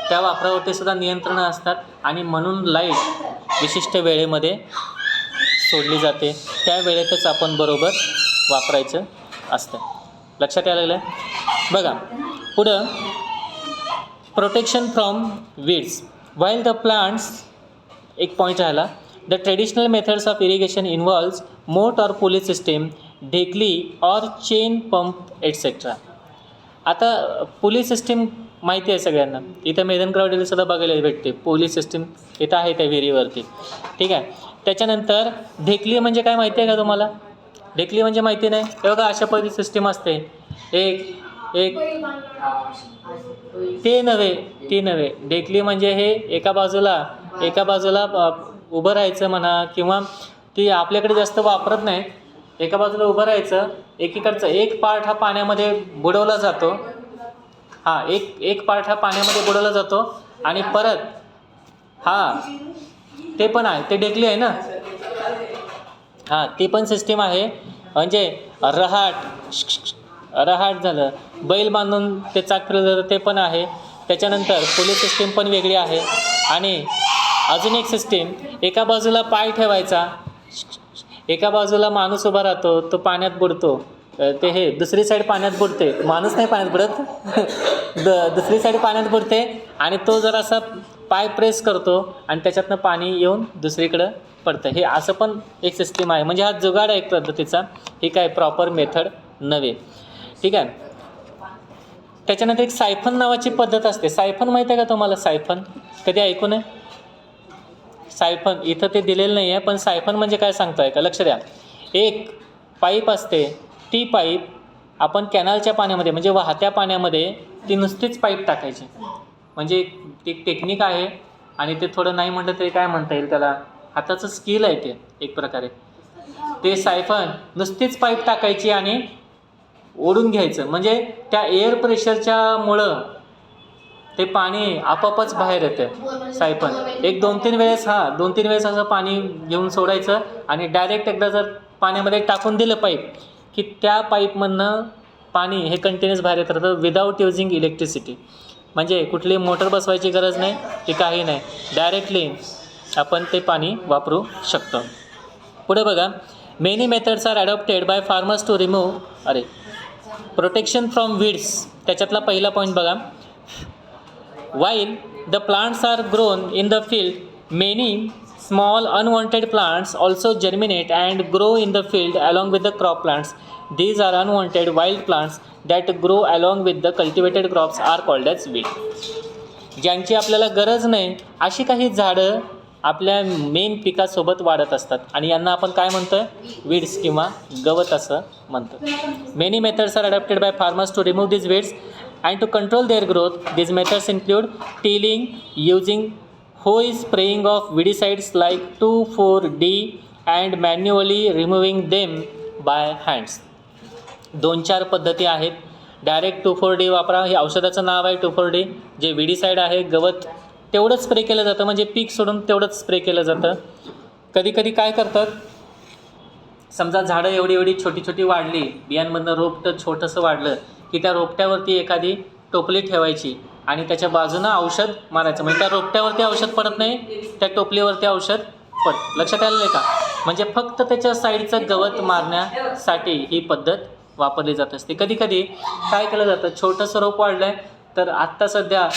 त्या वापरावरती सुद्धा नियंत्रणं असतात. आणि म्हणून लाईट विशिष्ट वेळेमध्ये सोडली जाते, त्या वेळेतच आपण बरोबर वापरायचं असतं. लक्षात यायला लागलं? बघा पुढं, protection from weeds while the plants. एक पॉईंट राहिला. The traditional methods of irrigation involves मोट ऑर पुली सिस्टीम, ढेकली ऑर चेन पंप एटसेट्रा. आता पुली सिस्टीम माहिती आहे सगळ्यांना. इथं मेदनक्रावडीला सुद्धा बघायला भेटते पुली सिस्टीम, इथं आहे त्या विहिरीवरती, ठीक आहे. त्याच्यानंतर ढेकली म्हणजे काय माहिती आहे का तुम्हाला? ढेकली म्हणजे माहिती नाही? हे बघा अशा पद्धती सिस्टीम असते. एक एक ते नव्हे ढेकली म्हणजे हे एका बाजूला उभं राहायचं म्हणा, किंवा ती आपल्याकडे जास्त वापरत नाही. एका बाजूला उभं राहायचं, एकीकडचा एक पार्ट हा पाण्यामध्ये बुडवला जातो. एक पार्ट हा पाण्यामध्ये बुडवला जातो आणि परत ते पण आहे, ते ढेकली आहे ना. ती पण सिस्टीम आहे. म्हणजे रहाट झालं, बैल बांधून ते चाक फिरवलं जातं, ते पण आहे. त्याच्यानंतर पुली सिस्टीम पण वेगळी आहे. आणि अजून एक सिस्टीम, एका बाजूला पाय ठेवायचा, एका बाजूला माणूस उभा राहतो, तो पाण्यात बुडतो. दुसरी साईड पाण्यात बुडते, माणूस नाही पाण्यात बुडत, दुसरी साईड पाण्यात बुडते आणि तो जरासा पाय प्रेस करतो आणि त्याच्यातनं पाणी येऊन दुसरीकडं पडतं. हे असं पण एक सिस्टीम आहे. म्हणजे हा जुगाड आहे एक पद्धतीचा, ही काय प्रॉपर मेथड नव्हे. ठीक आहे. त्याच्यानंतर एक सायफन नावाची पद्धत असते. सायफन माहिती आहे का तुम्हाला? सायफन कधी ऐकू नये? सायफन इथं ते दिलेलं नाही आहे, पण सायफन म्हणजे काय सांगतोय का? लक्ष द्या. एक पाईप असते, ती पाईप आपण कॅनलच्या पाण्यामध्ये म्हणजे वाहत्या पाण्यामध्ये ती नुसतीच पाईप टाकायची. म्हणजे एक टेक्निक आहे आणि ते थोडं नाही म्हटलं तरी काय म्हणता येईल त्याला, हाताचं स्किल आहे ते एक प्रकारे. ते सायफन नुसतीच पाईप टाकायची आणि ओढून घ्यायचं. म्हणजे त्या एअर प्रेशरच्या मुळं ते पाणी आपोआपच बाहेर येतं. सायफन एक 2-3 वेळेस असं पाणी घेऊन सोडायचं आणि डायरेक्ट एकदा जर पाण्यामध्ये टाकून दिलं पाईप, की त्या पाईपमधनं पाणी हे कंटिन्युअस बाहेर येत राहतं विदाऊट युजिंग इलेक्ट्रिसिटी. म्हणजे कुठली मोटर बसवायची गरज नाही, की काही नाही, डायरेक्टली आपण ते पाणी वापरू शकतो. पुढे बघा, many methods are adopted by farmers to remove protection from weeds. त्याच्यातला पहिला पॉईंट बघा. While the plants are grown in the field, many small unwanted plants also germinate and grow in the field along with the crop plants. These are unwanted wild plants that grow along with the cultivated crops are called as weed. ज्यांची आपल्याला गरज नाही अशी काही झाडं आपल्या main पिकासोबत वाढत असतात आणि यांना आपण काय म्हणतोय? वीड्स किंवा गवत असं म्हणतो. Many methods are adopted by farmers to remove these weeds and to control their growth. These methods include tilling, using hoe, spraying of weedicides like 2,4-D and manually removing them by hands. 2-4 पद्धती आहेत. Direct 2,4-D वापरा, हे औषधाचं नाव आहे 2,4-D. जे विडीसाईड आहे, गवत तेवढंच स्प्रे केलं जातं, म्हणजे पीक सोडून तेवढंच स्प्रे केलं जातं. कधी कधी काय करतात, समजा झाडं एवढी छोटी वाढली, बियांमधनं रोपटं छोटंसं वाढलं की त्या रोपट्यावरती एखादी टोपली ठेवायची आणि त्याच्या बाजूनं औषध मारायचं. म्हणजे त्या रोपट्यावरती औषध पडत नाही, त्या टोपलीवरती औषध पडतं. लक्षात आलं का? म्हणजे फक्त त्याच्या साईडचं गवत मारण्यासाठी ही पद्धत वापरली जात असते. कधी कधी काय केलं जातं, छोटंसं रोप वाढलं आहे तर आत्ता सध्या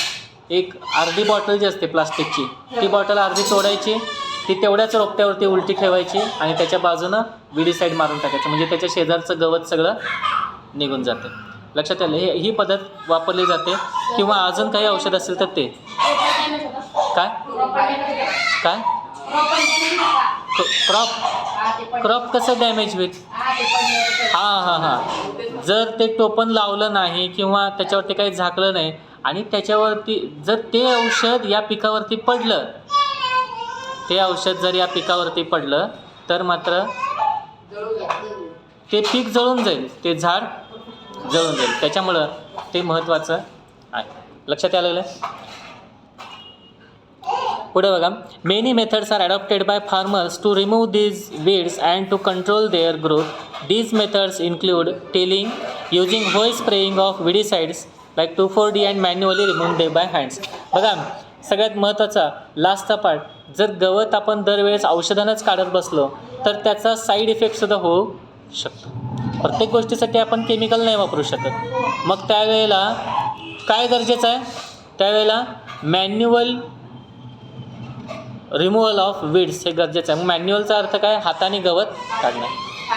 एक अर्धी बॉटल जी असते प्लास्टिकची, ती बॉटल अर्धी तोडायची, ती तेवढ्याच रोपट्यावरती उलटी ठेवायची आणि त्याच्या बाजूनं विडीसाईड मारून टाकायचं. म्हणजे त्याच्या शेजारचं गवत सगळं निघून जातं. लक्षात आलं? ही पद्धत वापरली जाते. किंवा अजून काही औषध असेल तर ते काय क्रॉप कसं डॅमेज होईल? जर ते टोपण लावलं नाही किंवा त्याच्यावरती काही झाकलं नाही आणि त्याच्यावरती जर ते औषध या पिकावरती पडलं, तर मात्र ते पीक जळून जाईल, ते झाड जळून जाईल. त्याच्यामुळं ते महत्त्वाचं आहे. लक्षात आलेलं आहे? पुढे बघा, many methods are adopted by farmers to remove these weeds and to control their growth. These methods include tilling, using hoe, spraying of weedicides like 2,4-D and manually removing them by hands. बघा, सगळ्यात महत्त्वाचा लास्टचा part, जर गवत आपण दरवेळेस औषधानंच काढत बसलो तर त्याचा साईड इफेक्टसुद्धा होऊ शकतो. प्रत्येक गोष्टीसाठी आपण केमिकल नाही वापरू शकत. मग त्यावेळेला काय गरजेचं आहे? त्यावेळेला मॅन्युअल रिमूव्हल ऑफ वीड्स हे गरजेचं आहे. मग मॅन्युअलचा अर्थ काय? हाताने गवत काढणं.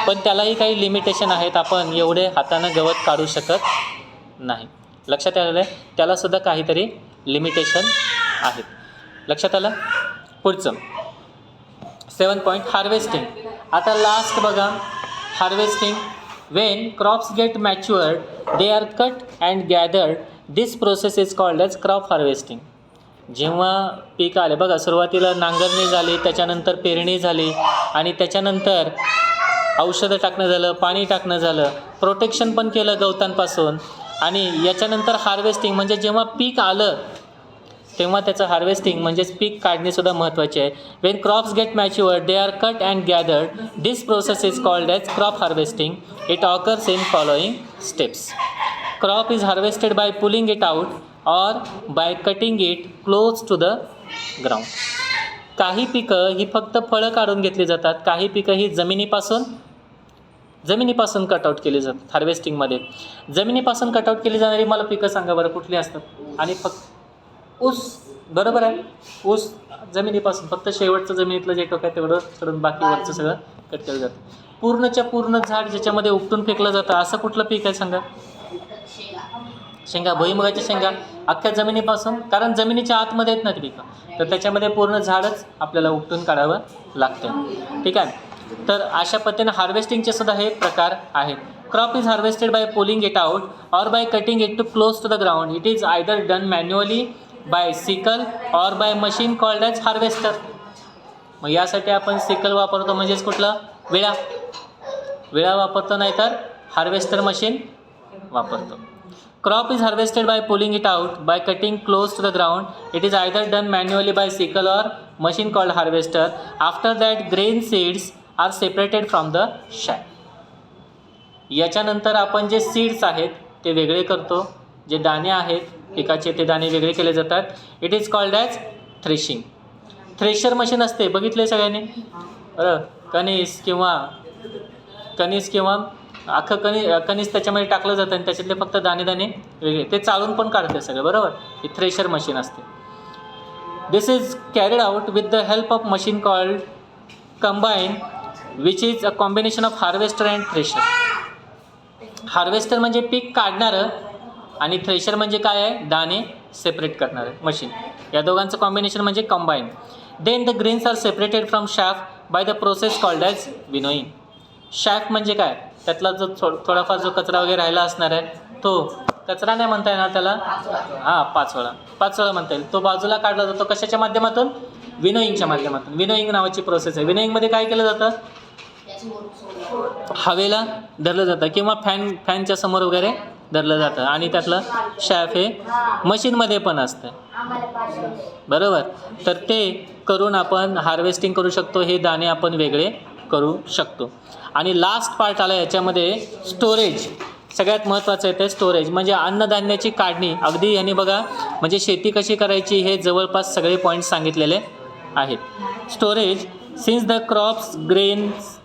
पण त्यालाही काही लिमिटेशन आहेत, आपण एवढे हातानं गवत काढू शकत नाही. लक्षात आलेलं आहे? त्यालासुद्धा काहीतरी लिमिटेशन आहेत. लक्षात आलं? पुढचं 7 पॉईंट हार्वेस्टिंग. आता लास्ट बघा harvesting. When crops get matured they are cut and gathered. This process is called as crop harvesting. जेव्हा पीक आले बघा, सुरुवातीला नांगरणी झाली, त्याच्यानंतर पेरणी झाली आणि त्याच्यानंतर औषधं टाकणं झालं, पाणी टाकणं झालं, प्रोटेक्शन पण केलं गवतांपासून आणि याच्यानंतर हार्वेस्टिंग म्हणजे जेव्हा पीक आलं तेव्हा त्याचं हार्वेस्टिंग म्हणजेच पीक काढणेसुद्धा महत्त्वाचे आहे. When crops get matured they are cut and gathered. This process is called as crop harvesting. It occurs in following steps. Crop is harvested by pulling it out or by cutting it close to the ground. काही पिकं ही फक्त फळं काढून घेतली जातात, काही पिकं ही जमिनीपासून कटआउट केली जातात हार्वेस्टिंगमध्ये. जमिनीपासून कटआउट केली जाणारी मला पिकं सांगा बरं कुठली असतात. आणि फक्त ऊस, बरोबर आहे, ऊस जमिनीपासून फक्त शेवटचं जमिनीतलं जे टोक आहे तेवढं सोडून बाकी वरचं सगळं कट केलं जातं. पूर्णच्या पूर्ण झाड ज्याच्यामध्ये उपटून फेकलं जातं असं कुठलं पीक आहे सांगा. शेंगा, भुईमुगाच्या शेंगा अख्ख्या जमिनीपासून, कारण जमिनीच्या आतमध्ये आहेत ना ते पिकं, तर त्याच्यामध्ये पूर्ण झाडच आपल्याला उपटून काढावं लागतं. ठीक आहे. तर अशा पद्धतीने हार्वेस्टिंगचे सुद्धा हे प्रकार आहेत. Crop is harvested by pulling it out or by cutting it to close to the ground. It is either done manually by sickle or by machine called as harvester. मग यासाठी आपण सिकल वापरतो म्हणजेच कुठला विळा वापरतो, नाहीतर हार्वेस्टर मशीन वापरतो. Crop is harvested by pulling it out by cutting close to the ground. It is either done manually by sickle or machine called harvester. After that grain seeds are separated from the chaff. याच्यानंतर आपण जे seeds आहेत ते वेगळे करतो, जे दाणे आहेत पिकाचे ते दाणे वेगळे केले जातात. It is called as threshing. Thresher machine असते, बघितले सगळ्यांनी, बरं. कणीस किंवा अख्खं कणीस त्याच्यामध्ये टाकलं जातं आणि त्याच्यातले फक्त दाणे वेगळे, ते चाळून पण काढते सगळं, बरोबर. ही थ्रेशर मशीन असते. This is carried out with the help of machine called combine which is a combination of harvester and thresher. Harvester म्हणजे पीक काढणारं आणि थ्रेशर म्हणजे काय आहे, दाणे सेपरेट करणारं मशीन. या दोघांचं कॉम्बिनेशन म्हणजे combine. Then the grains are separated from chaff by the process called as winnowing. Chaff म्हणजे काय, त्यातला जो थोडाफार जो कचरा वगैरे राहिला असणार आहे तो कचरा नाही म्हणता येणार त्याला, पाचोळा म्हणता येईल. तो बाजूला काढला जातो कशाच्या माध्यमातून, विनोईंगच्या माध्यमातून. विनोईंग नावाची प्रोसेस आहे. विनोईंगमध्ये काय केलं जातं, हवेला धरलं जातं किंवा फॅनच्या समोर वगैरे धरलं जातं आणि त्यातलं शॅफ हे मशीनमध्ये पण असतं, बरोबर. तर ते करून आपण हार्वेस्टिंग करू शकतो, हे दाणे आपण वेगळे करू शकतो. आणि लास्ट पार्ट आला याच्यामध्ये स्टोरेज. सगळ्यात महत्त्वाचं आहे ते स्टोरेज, म्हणजे अन्नधान्याची काढणी. अगदी यांनी बघा म्हणजे शेती कशी करायची हे जवळपास सगळे पॉईंट्स सांगितलेले आहेत. Storage, since the crops grains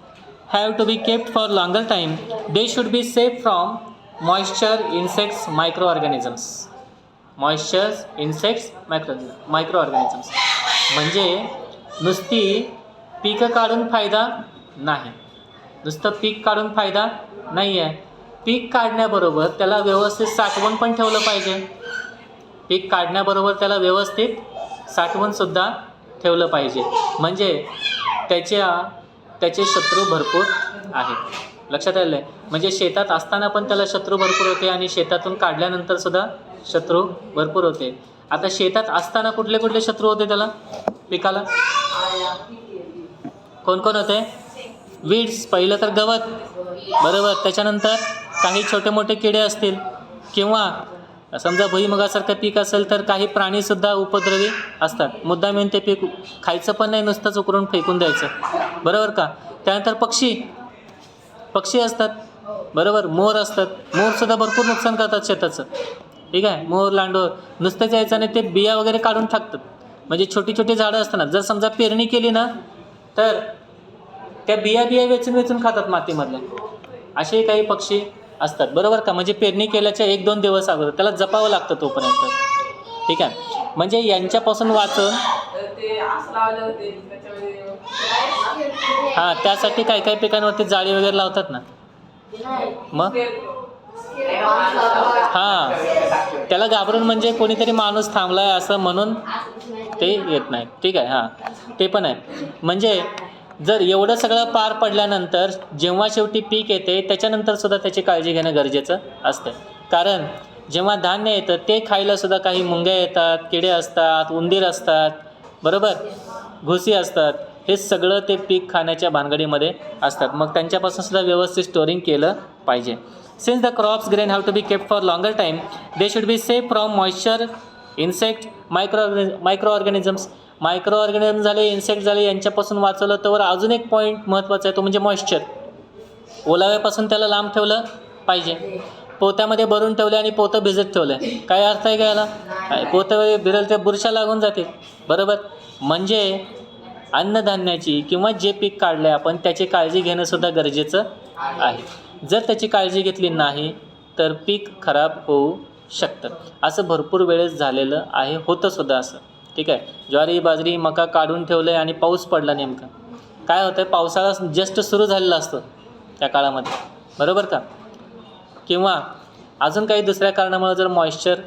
have to be kept for longer time, they should be safe from moisture, insects, microorganisms. microorganisms म्हणजे नुसती पीक काढून फायदा नाही, नुसतं पीक काढून फायदा नाही आहे. पीक काढण्याबरोबर त्याला व्यवस्थित साठवून पण ठेवलं पाहिजे. पीक काढण्याबरोबर त्याला व्यवस्थित साठवूनसुद्धा ठेवलं पाहिजे, म्हणजे त्याचे शत्रू भरपूर आहेत. लक्षात आलं आहे. म्हणजे शेतात असताना पण त्याला शत्रू भरपूर होते आणि शेतातून काढल्यानंतर सुद्धा शत्रू भरपूर होते. आता शेतात असताना कुठले कुठले शत्रू होते त्याला, पिकाला कोण होते, वीड्स, पहिलं तर गवत, बरोबर. त्याच्यानंतर काही छोटे मोठे किडे असतील किंवा समजा भुईमुगासारखं पीक असेल तर काही प्राणीसुद्धा उपद्रवी असतात. मुद्दाम येऊन ते पीक खायचं पण नाही, नुसतंच उकरून फेकून द्यायचं, बरोबर का. त्यानंतर पक्षी असतात, बरोबर. मोर असतात, मोरसुद्धा भरपूर नुकसान करतात शेताचं, ठीक आहे. मोर, लांडोर नुसतंच यायचं आणि ते बिया वगैरे काढून टाकतात. म्हणजे छोटी छोटी झाडं असताना जर समजा पेरणी केली ना तर त्या बिया वेचून खातात मातीमधल्या. असेही काही पक्षी असतात, बरोबर का. म्हणजे पेरणी केल्याच्या 1-2 दिवस अगोदर त्याला जपावं लागतं तोपर्यंत, ठीक आहे. म्हणजे यांच्यापासून वाचून त्यासाठी काही पिकांवरती जाळी वगैरे लावतात ना, मग त्याला घाबरून म्हणजे कोणीतरी माणूस थांबलाय असं म्हणून ते येत नाही, ठीक आहे. ते पण आहे. म्हणजे जर एवढं सगळं पार पडल्यानंतर जेव्हा शेवटी पीक येते त्याच्यानंतरसुद्धा त्याची काळजी घेणं गरजेचं असतं. कारण जेव्हा धान्य येतं ते खायलासुद्धा काही मुंग्या येतात, किडे असतात, उंदीर असतात, बरोबर, घुशी असतात. हे सगळं ते पीक खाण्याच्या भानगडीमध्ये असतात. मग त्यांच्यापासूनसुद्धा व्यवस्थित स्टोरिंग केलं पाहिजे. Since the crops grain have to be kept for longer time, they should be safe from moisture, insect, micro organism झाले, इन्सेक्ट झाले, यांच्यापासून वाचवलं. तर अजून एक पॉईंट महत्त्वाचा आहे, तो म्हणजे मॉइश्चर. ओलाव्यापासून त्याला लांब ठेवलं पाहिजे. पोत्यामध्ये भरून ठेवले आणि पोतं भिजत ठेवलं, काय अर्थ आहे का याला? पोतं भिरल ते बुरशा लागून जातील, बरोबर. म्हणजे अन्नधान्याची किंवा जे पीक काढलं आहे आपण त्याची काळजी घेणंसुद्धा गरजेचं आहे. जर त्याची काळजी घेतली नाही तर पीक खराब होऊ शकतं. असं भरपूर वेळेस झालेलं आहे, होतंसुद्धा असं. ठीक आहे, ज्वारी, बाजरी, मका काढून ठेवलं आहे आणि पाऊस पडला नेमका. काय होतं आहे, पावसाळा जस्ट सुरू झालेला असतो त्या काळामध्ये, बरोबर का. किंवा अजून काही दुसऱ्या कारणामुळे जर मॉइश्चर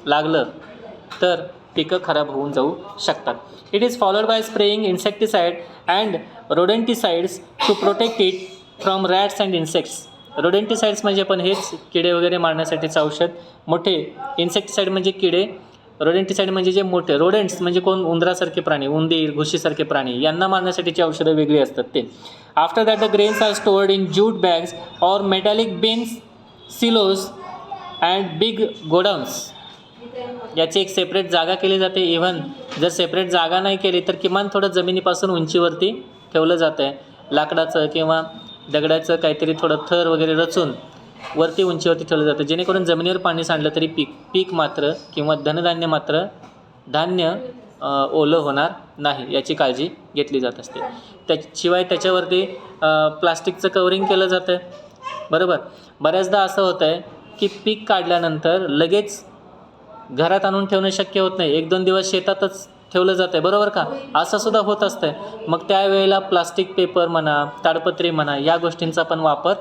लागलं तर पिकं खराब होऊन जाऊ शकतात. It is followed by spraying insecticide and rodenticides to protect it from rats and insects. Rodenticides म्हणजे पण हेच किडे वगैरे मारण्यासाठीचं औषध. मोठे इन्सेक्टिसाइड म्हणजे किडे, रोडेंटिसाइड म्हणजे जे मोठे. रोडेंट्स म्हणजे कोण? उंदरासारखे प्राणी, उंदीर, घुशीसारखे प्राणी, यांना मारण्यासाठीची औषधं वेगळी असतात ते. After that the grains are stored in jute bags or metallic bins, silos and big godowns. याची एक सेपरेट जागा केली जाते. इव्हन जर सेपरेट जागा नाही केली तर किमान थोडं जमिनीपासून उंचीवरती ठेवलं जातं आहे. लाकडाचं किंवा दगडाचं काहीतरी थोडं थर वगैरे रचून वरती उंचीवरती ठेवलं जातं, जेणेकरून जमिनीवर पाणी सांडलं तरी पीक मात्र किंवा धनधान्य मात्र धान्य ओलं होणार नाही याची काळजी घेतली जात असते. त्याशिवाय त्याच्यावरती प्लास्टिकचं कवरिंग केलं जातं, बरोबर. बऱ्याचदा असं होतं आहे की पीक काढल्यानंतर लगेच घरात आणून ठेवणं शक्य होत नाही, 1-2 दिवस शेतातच ठेवलं जातं आहे, बरोबर का. असं सुद्धा होत असतं आहे. मग त्यावेळेला प्लास्टिक पेपर म्हणा, ताडपत्री म्हणा, या गोष्टींचा पण वापर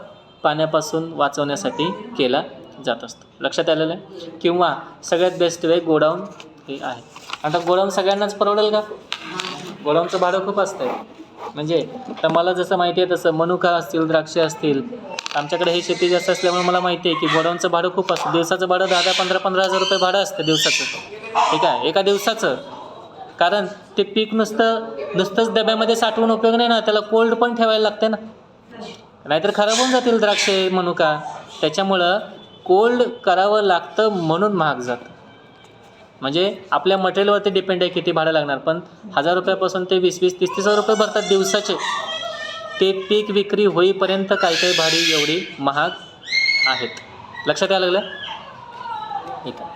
पाण्यापासून वाचवण्यासाठी केला जात असतो. लक्षात आलेलं आहे. किंवा सगळ्यात बेस्ट वे गोडाऊन हे आहे. आता गोडाऊन सगळ्यांनाच परवडेल का? गोडाऊनचं भाडं खूप असतं आहे. म्हणजे तर मला जसं माहिती आहे तसं मनुका असतील, द्राक्षे असतील, आमच्याकडे हे शेती जास्त असल्यामुळे मला माहिती आहे की गोडाऊनचं भाडं खूप असतं. दिवसाचं भाडं 10-15 हजार रुपये भाडं असतं दिवसाचं. ठीक आहे, एका दिवसाचं. कारण ते पीक नुसतंच डब्यामध्ये साठवून उपयोग नाही ना, त्याला कोल्ड पण ठेवायला लागते ना, नाहीतर खराब होऊन जातील द्राक्षे, मनुका. त्याच्यामुळं कोल्ड करावं लागतं, म्हणून महाग जातं. म्हणजे आपल्या मटेरियलवरती डिपेंड आहे किती भाडं लागणार. पण 1000 रुपयापासून ते 20-20, 30-30 रुपये भरतात दिवसाचे. ते पीक विक्री होईपर्यंत काही काही भाडी एवढी महाग आहेत. लक्षात यायला लागलं? ठीक आहे.